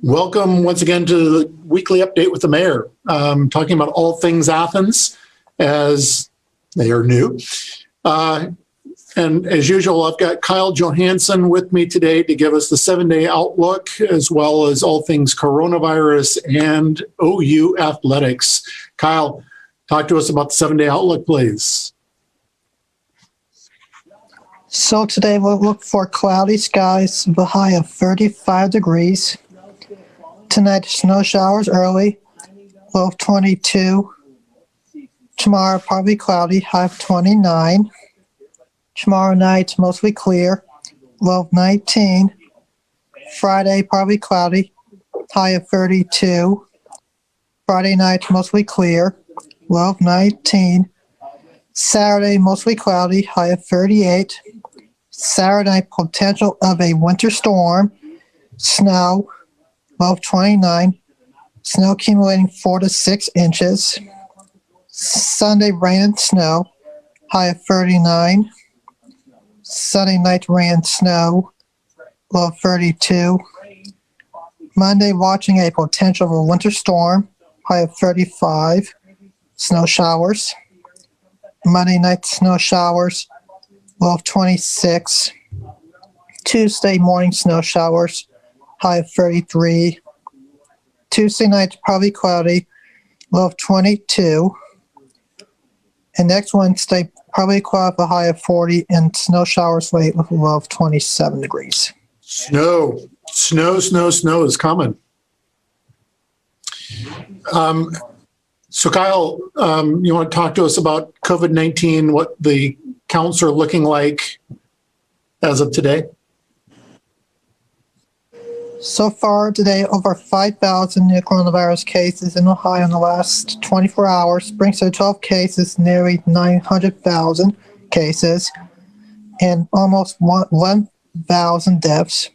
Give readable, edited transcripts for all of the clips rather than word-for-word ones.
Welcome once again to the weekly update with the mayor, talking about all things Athens as they are new. And as usual, I've got Kyle Johansson with me today to give us the 7-day outlook, as well as all things coronavirus and OU athletics. Kyle, talk to us about the 7-day outlook, please. So today we'll look for cloudy skies with a high of 35 degrees. Tonight, snow showers early, low of 22. Tomorrow, partly cloudy, high of 29. Tomorrow night, mostly clear, low of 19. Friday, partly cloudy, high of 32. Friday night, mostly clear, low of 19. Saturday, mostly cloudy, high of 38. Saturday night, potential of a winter storm, snow, low of 29. Snow accumulating 4 to 6 inches. Sunday, rain and snow, high of 39. Sunday night, rain and snow, low of 32. Monday, watching a potential of a winter storm, high of 35. Snow showers. Monday night, snow showers, low of 26. Tuesday morning, snow showers, high of 33. Tuesday night, probably cloudy, low of 22. And next Wednesday, probably cloudy, a high of 40, and snow showers late with a low of 27 degrees. Snow is coming. So Kyle, you want to talk to us about COVID-19, what the counts are looking like as of today? So far today, over 5,000 new coronavirus cases in Ohio in the last 24 hours, brings to 12 cases, nearly 900,000 cases, and almost 1,000 deaths.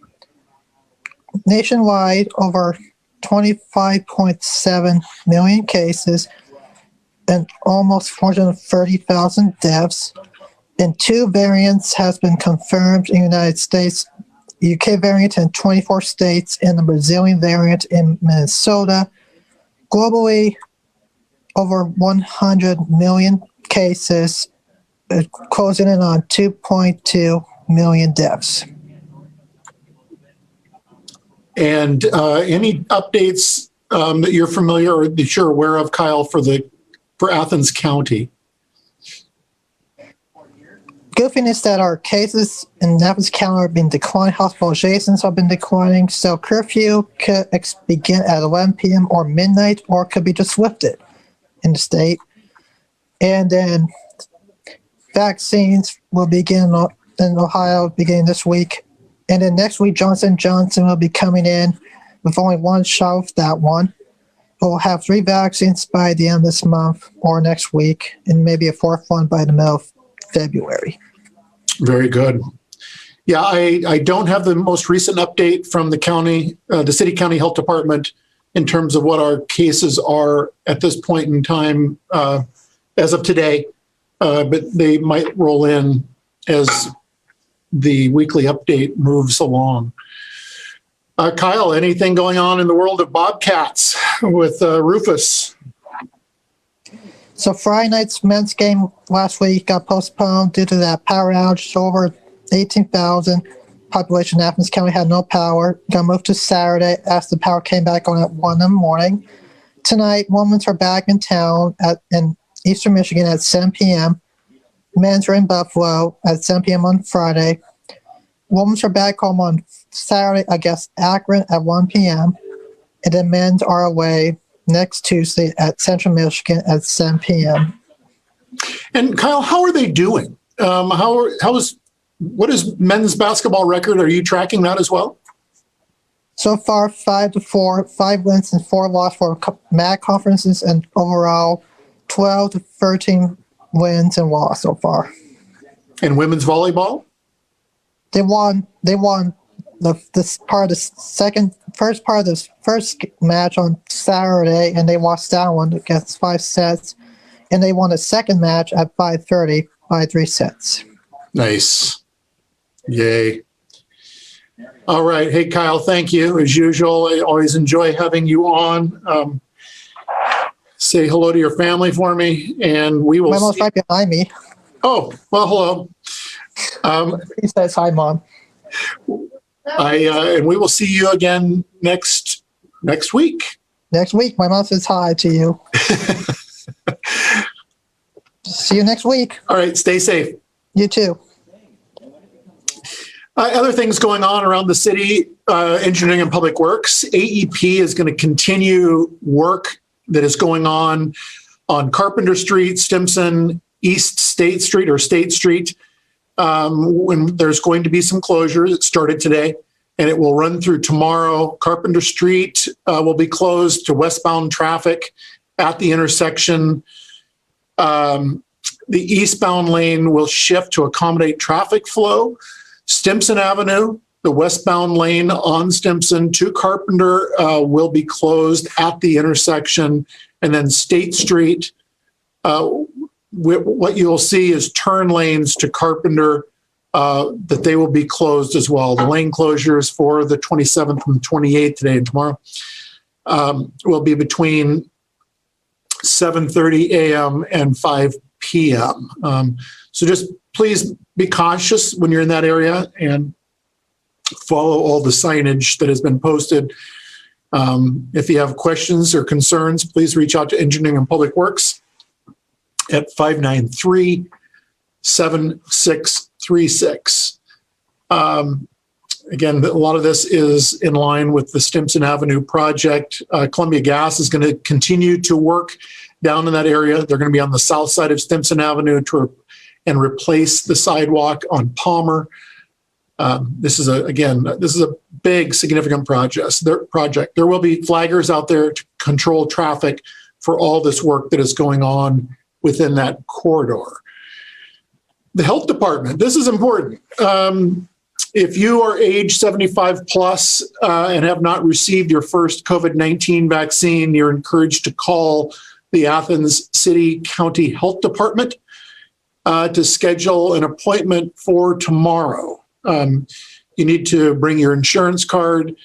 Nationwide, over 25.7 million cases and almost 430,000 deaths. And 2 variants has been confirmed in the United States. UK variant in 24 states and the Brazilian variant in Minnesota. Globally, over 100 million cases, closing in on 2.2 million deaths. And any updates that you're familiar or that you're aware of, Kyle, for Athens County? Good thing is that our cases in Athens County have been declining. Hospitalizations have been declining. So curfew could begin at 11 p.m. or midnight, or could be just lifted in the state. And then vaccines will begin in Ohio beginning this week. And then next week, Johnson & Johnson will be coming in with only one shot of that one. We'll have 3 vaccines by the end of this month or next week, and maybe a 4th one by the middle of February. Very good. Yeah, I don't have the most recent update from the county, the city county health department in terms of what our cases are at this point in time as of today, but they might roll in as the weekly update moves along. Kyle, anything going on in the world of Bobcats with Rufus? So Friday night's men's game last week got postponed due to that power outage. Over 18,000 population in Athens County had no power. Got moved to Saturday as the power came back on at 1 in the morning. Tonight, women's are back in town in Eastern Michigan at 7 p.m. Men's are in Buffalo at 7 p.m. on Friday. Women's are back home on Saturday against Akron at 1 p.m. And then men's are away next Tuesday at Central Michigan at 7 p.m. And Kyle, how are they doing? What is men's basketball record? Are you tracking that as well? So far, 5-4, 5 wins and 4 losses for MAC conferences, and overall 12 to 13 wins and losses so far. And women's volleyball? They won this part of the first part of this first match on Saturday, and they lost that one against 5 sets. And they won the second match at 5:30 by 3 sets. Nice. Yay. All right. Hey, Kyle, thank you. As usual, I always enjoy having you on. Say hello to your family for me, and we will My mom's see. right behind me. Oh, well, hello. He says, hi, Mom. And we will see you again next week. Next week, my mom says hi to you. See you next week. All right. Stay safe. You too. Other things going on around the city, engineering and public works. AEP is going to continue work that is going on Carpenter Street, Stimson, East State Street or State Street. When there's going to be some closures. It started today and it will run through tomorrow. Carpenter Street will be closed to westbound traffic at the intersection. The eastbound lane will shift to accommodate traffic flow. Stimson Avenue, the westbound lane on Stimson to Carpenter will be closed at the intersection. And then State Street, what you'll see is turn lanes to Carpenter that they will be closed as well. The lane closures for the 27th and 28th today and tomorrow will be between 7:30 a.m. and 5 p.m. So just please be cautious when you're in that area and follow all the signage that has been posted. If you have questions or concerns, please reach out to Engineering and Public Works at 593-7636. Again, a lot of this is in line with the Stimson Avenue project. Columbia Gas is going to continue to work down in that area. They're going to be on the south side of Stimson Avenue and replace the sidewalk on Palmer. This is a big, significant project. There will be flaggers out there to control traffic for all this work that is going on within that corridor. The health department, this is important. If you are age 75 plus and have not received your first COVID-19 vaccine, you're encouraged to call the Athens City County Health Department to schedule an appointment for tomorrow. You need to bring your insurance card,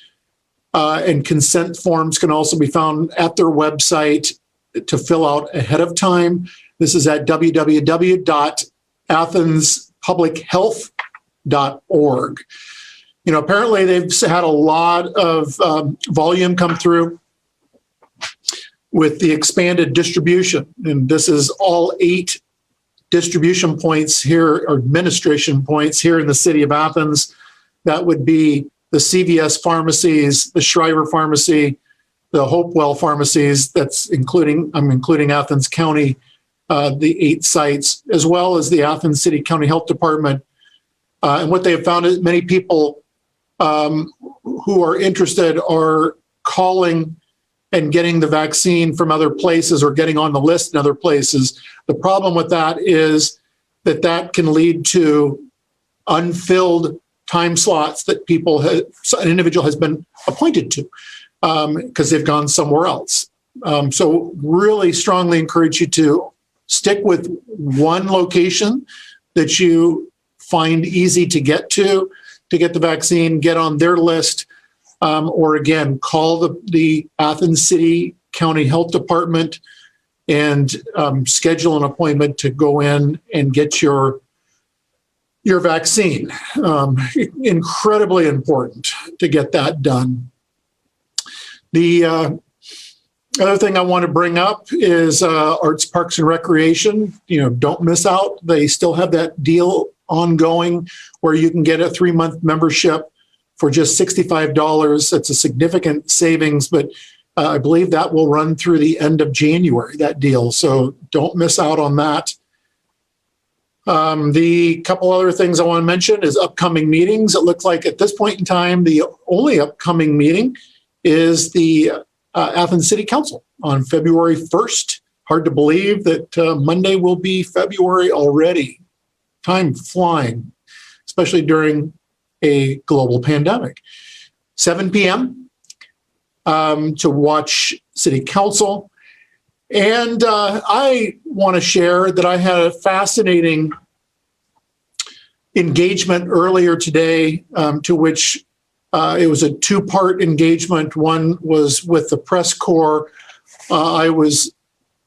and consent forms can also be found at their website to fill out ahead of time. This is at www.athenspublichealth.org. Apparently they've had a lot of volume come through with the expanded distribution. And this is all 8 distribution points here, or administration points here in the city of Athens. That would be the CVS pharmacies, the Shriver Pharmacy, the Hopewell pharmacies. I'm including Athens County, the 8 sites, as well as the Athens City County Health Department. And what they have found is many people who are interested are calling and getting the vaccine from other places or getting on the list in other places. The problem with that is that can lead to unfilled time slots that an individual has been appointed to because they've gone somewhere else. So really strongly encourage you to stick with one location that you find easy to get to get the vaccine, get on their list, or again, call the Athens City County Health Department and schedule an appointment to go in and get your vaccine. Incredibly important to get that done. The other thing I want to bring up is Arts, Parks, and Recreation. Don't miss out. They still have that deal ongoing where you can get a 3-month membership for just $65. That's a significant savings, but I believe that will run through the end of January, that deal. So don't miss out on that. The couple other things I want to mention is upcoming meetings. It looks like at this point in time, the only upcoming meeting is the Athens City Council on February 1st. Hard to believe that Monday will be February already. Time flying, especially during a global pandemic. 7 p.m. To watch City Council. And I want to share that I had a fascinating engagement earlier today to which It was a two-part engagement. One was with the press corps. I was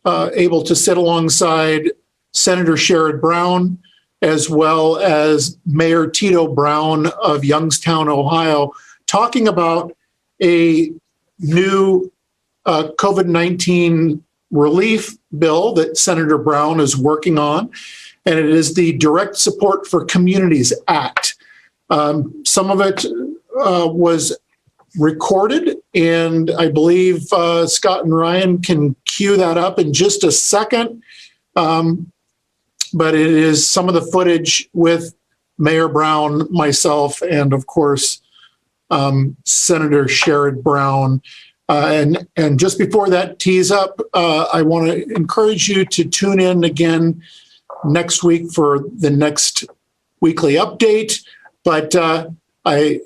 able to sit alongside Senator Sherrod Brown, as well as Mayor Tito Brown of Youngstown, Ohio, talking about a new COVID-19 relief bill that Senator Brown is working on, and it is the Direct Support for Communities Act. Some of it was recorded, and I believe Scott and Ryan can cue that up in just a second. But it is some of the footage with Mayor Brown, myself, and of course, Senator Sherrod Brown. And just before that tees up, I want to encourage you to tune in again next week for the next weekly update. But I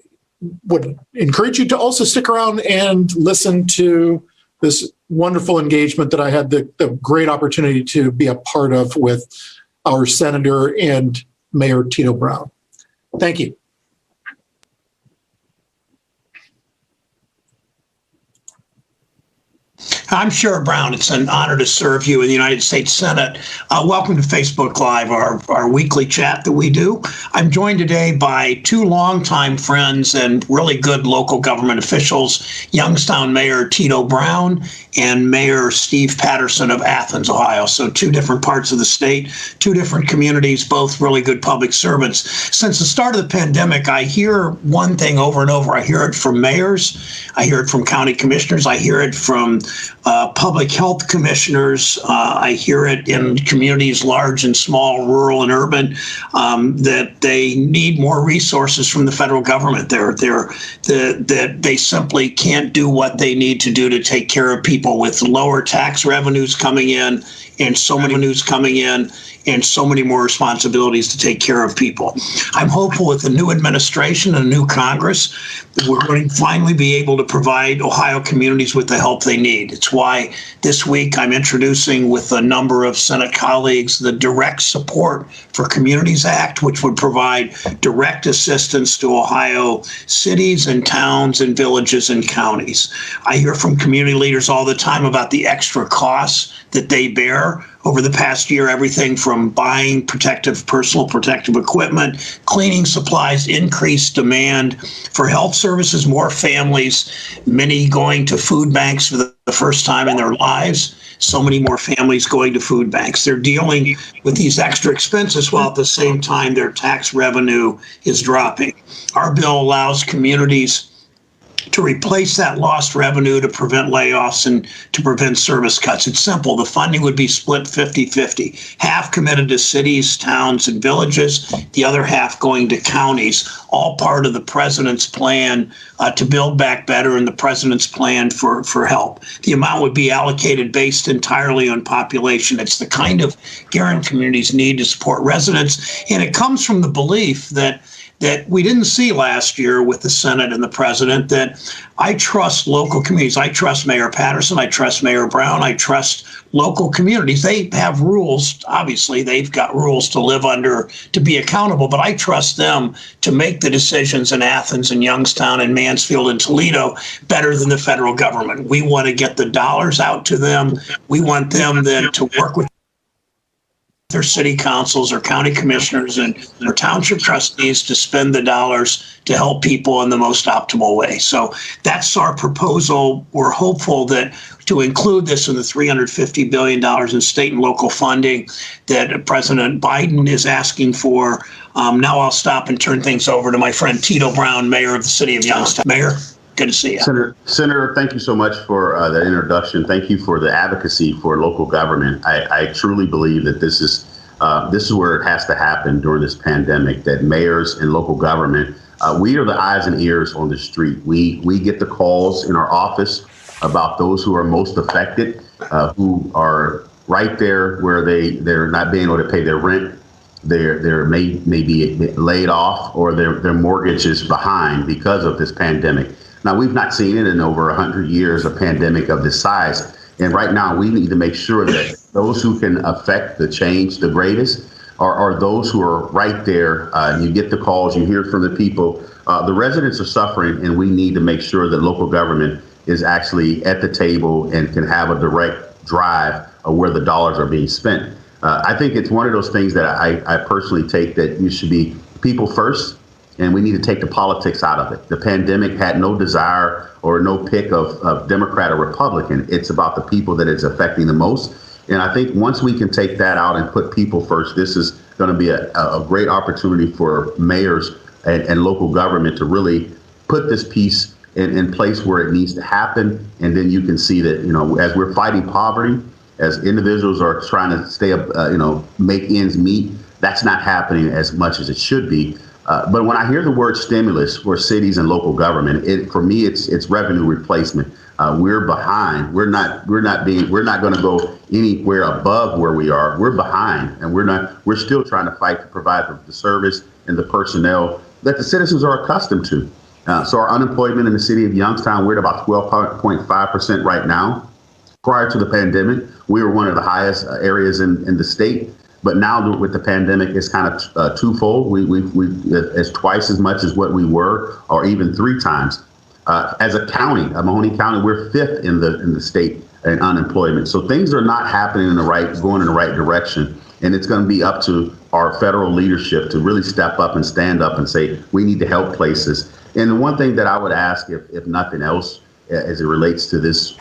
would encourage you to also stick around and listen to this wonderful engagement that I had the great opportunity to be a part of with our Senator and Mayor Tito Brown. Thank you. I'm Sherrod Brown. It's an honor to serve you in the United States Senate. Welcome to Facebook Live, our weekly chat that we do. I'm joined today by two longtime friends and really good local government officials, Youngstown Mayor Tito Brown and Mayor Steve Patterson of Athens, Ohio. So two different parts of the state, two different communities, both really good public servants. Since the start of the pandemic, I hear one thing over and over. I hear it from mayors. I hear it from county commissioners. I hear it from public health commissioners. I hear it in communities large and small, rural and urban, that they need more resources from the federal government. That they simply can't do what they need to do to take care of people with lower tax revenues coming in and so many news coming in and so many more responsibilities to take care of people. I'm hopeful with the new administration and a new Congress that we're going to finally be able to provide Ohio communities with the help they need. It's why this week I'm introducing with a number of Senate colleagues the Direct Support for Communities Act, which would provide direct assistance to Ohio cities and towns and villages and counties. I hear from community leaders all the time about the extra costs that they bear over the past year, everything from buying personal protective equipment, cleaning supplies, increased demand for health services, more families, many going to food banks for the first time in their lives. So many more families going to food banks. They're dealing with these extra expenses while at the same time their tax revenue is dropping. Our bill allows communities to replace that lost revenue, to prevent layoffs and to prevent service cuts. It's simple. The funding would be split 50-50. Half committed to cities, towns, and villages, the other half going to counties, all part of the president's plan to build back better and the president's plan for help. The amount would be allocated based entirely on population. It's the kind of guarantee communities need to support residents. And it comes from the belief that we didn't see last year with the Senate and the president, that I trust local communities. I trust Mayor Patterson. I trust Mayor Brown. I trust local communities. They have rules. Obviously, they've got rules to live under to be accountable, but I trust them to make the decisions in Athens and Youngstown and Mansfield and Toledo better than the federal government. We want to get the dollars out to them. We want them then to work with their city councils or county commissioners and their township trustees to spend the dollars to help people in the most optimal way. So that's our proposal. We're hopeful that to include this in the $350 billion in state and local funding that President Biden is asking for. Now I'll stop and turn things over to my friend Tito Brown, Mayor of the city of Youngstown. Mayor, good to see you. Senator, thank you so much for that introduction. Thank you for the advocacy for local government. I truly believe that this is where it has to happen during this pandemic, that mayors and local government, we are the eyes and ears on the street. We get the calls in our office about those who are most affected, who are right there where they're not being able to pay their rent. They're may be laid off, or their mortgage is behind because of this pandemic. Now, we've not seen it in over 100 years, a pandemic of this size. And right now, we need to make sure that those who can affect the change the greatest, are those who are right there. You get the calls, you hear from the people. The residents are suffering, and we need to make sure that local government is actually at the table and can have a direct drive of where the dollars are being spent. I think it's one of those things that I personally take that you should be people first, and we need to take the politics out of it. The pandemic had no desire or no pick of Democrat or Republican. It's about the people that it's affecting the most. And I think once we can take that out and put people first, this is going to be a great opportunity for mayors and local government to really put this piece in place where it needs to happen. And then you can see that, as we're fighting poverty, as individuals are trying to stay up, make ends meet, that's not happening as much as it should be. But when I hear the word stimulus for cities and local government, for me, it's revenue replacement. We're behind. We're not going to go anywhere above where we are. We're behind, and we're still trying to fight to provide the service and the personnel that the citizens are accustomed to. So our unemployment in the city of Youngstown, we're at about 12.5% right now. Prior to the pandemic, we were one of the highest areas in the state. But now with the pandemic, it's kind of twofold. It's twice as much as what we were, or even three times. As a county, Mahoney County, we're fifth in the state in unemployment. So things are not happening going in the right direction. And it's going to be up to our federal leadership to really step up and stand up and say, we need to help places. And the one thing that I would ask, if nothing else, as it relates to this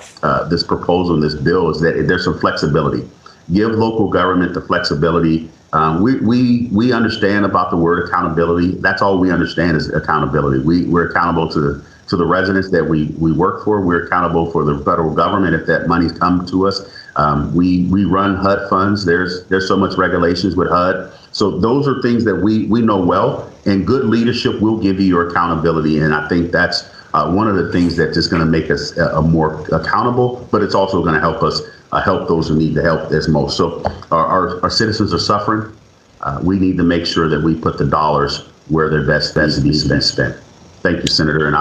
proposal and this bill, is that there's some flexibility. Give local government the flexibility. We understand about the word accountability. That's all we understand is accountability. We're accountable to the residents that we work for. We're accountable for the federal government if that money's come to us. We run HUD funds. There's so much regulations with HUD. So those are things that we know well, and good leadership will give you your accountability. And I think that's one of the things that's just going to make us more accountable, but it's also going to help us help those who need the help as most. So our citizens are suffering. We need to make sure that we put the dollars where they're best to be spent. Thank you, Senator, and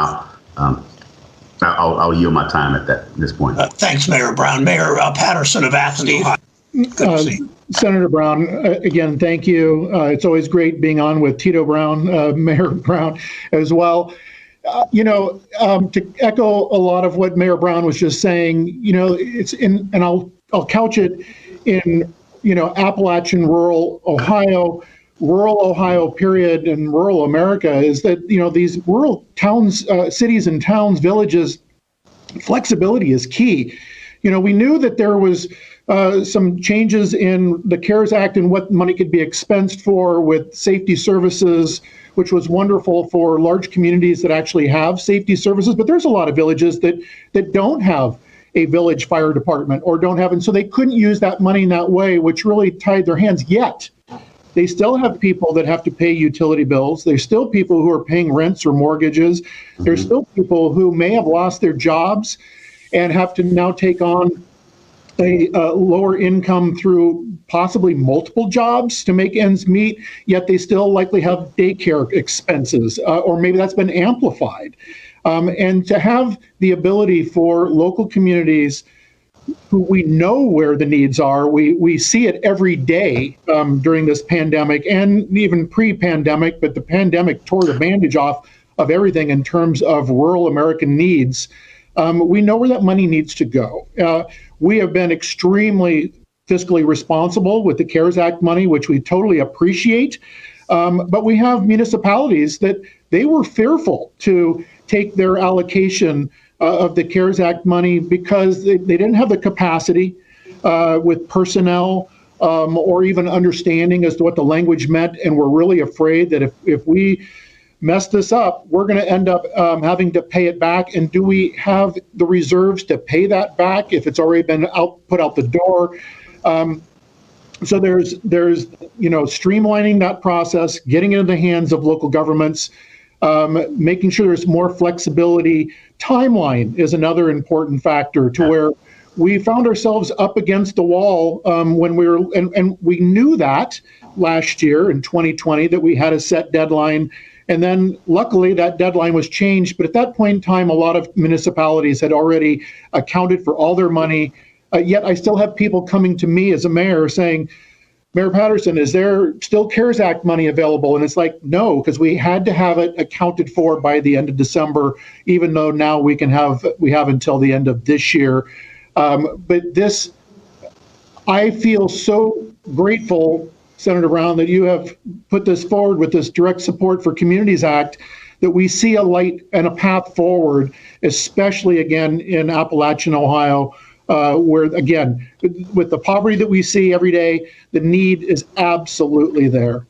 I'll yield my time at this point. Thanks, Mayor Brown. Mayor Patterson of Athens, Ohio. Good to see you. Senator Brown, again, thank you. It's always great being on with Tito Brown, Mayor Brown as well. To echo a lot of what Mayor Brown was just saying, it's in, and I'll couch it in, Appalachian rural Ohio period, and rural America, is that, these rural towns, cities and towns, villages, flexibility is key. We knew that there was some changes in the CARES Act and what money could be expensed for with safety services, which was wonderful for large communities that actually have safety services. But there's a lot of villages that don't have a village fire department or don't have, and so they couldn't use that money in that way, which really tied their hands. Yet they still have people that have to pay utility bills. There's still people who are paying rents or mortgages. Mm-hmm. There's still people who may have lost their jobs and have to now take on a lower income through possibly multiple jobs to make ends meet, yet they still likely have daycare expenses, or maybe that's been amplified. And to have the ability for local communities who we know where the needs are, we see it every day during this pandemic and even pre-pandemic, but the pandemic tore the bandage off of everything in terms of rural American needs. We know where that money needs to go. We have been extremely fiscally responsible with the CARES Act money, which we totally appreciate. But we have municipalities that they were fearful to take their allocation of the CARES Act money because they didn't have the capacity with personnel or even understanding as to what the language meant, and were really afraid that if we mess this up, we're going to end up having to pay it back. And do we have the reserves to pay that back if it's already been put out the door? So there's streamlining that process, getting it in the hands of local governments, making sure there's more flexibility. Timeline is another important factor to where we found ourselves up against the wall when we were, and we knew that last year in 2020 that we had a set deadline. And then luckily that deadline was changed. But at that point in time, a lot of municipalities had already accounted for all their money. Yet I still have people coming to me as a mayor saying, Mayor Patterson, is there still CARES Act money available? And it's like, no, because we had to have it accounted for by the end of December, even though now we have until the end of this year. But this, I feel so grateful, Senator Brown, that you have put this forward with this direct support for Communities Act, that we see a light and a path forward, especially again in Appalachian, Ohio, where again, with the poverty that we see every day, the need is absolutely there.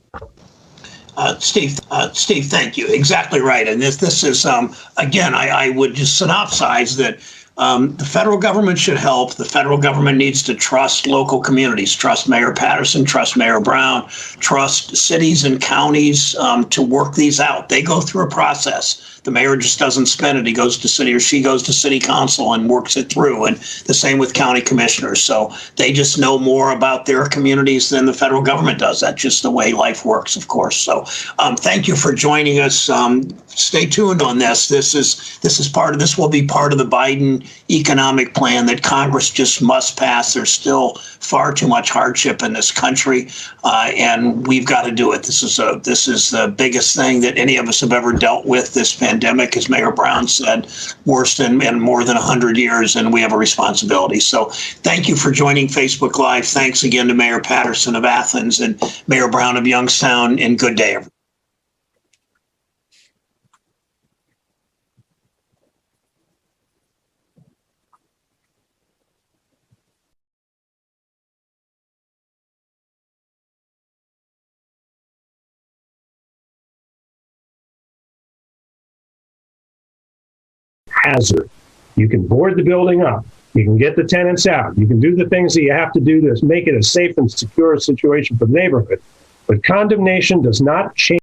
Steve, thank you. Exactly right. And this is, again, I would just synopsize that the federal government should help. The federal government needs to trust local communities, trust Mayor Patterson, trust Mayor Brown, trust cities and counties to work these out. They go through a process. The mayor just doesn't spend it. He goes to city, or she goes to city council and works it through. And the same with county commissioners. So they just know more about their communities than the federal government does. That's just the way life works, of course. So thank you for joining us. Stay tuned on this. This will be part of the Biden economic plan that Congress just must pass. There's still far too much hardship in this country, and we've got to do it. This is the biggest thing that any of us have ever dealt with. This pandemic, as Mayor Brown said, worst in more than 100 years, and we have a responsibility. So thank you for joining Facebook Live. Thanks again to Mayor Patterson of Athens and Mayor Brown of Youngstown, and good day, everyone. Hazard. You can board the building up. You can get the tenants out. You can do the things that you have to do to make it a safe and secure situation for the neighborhood. But condemnation does not change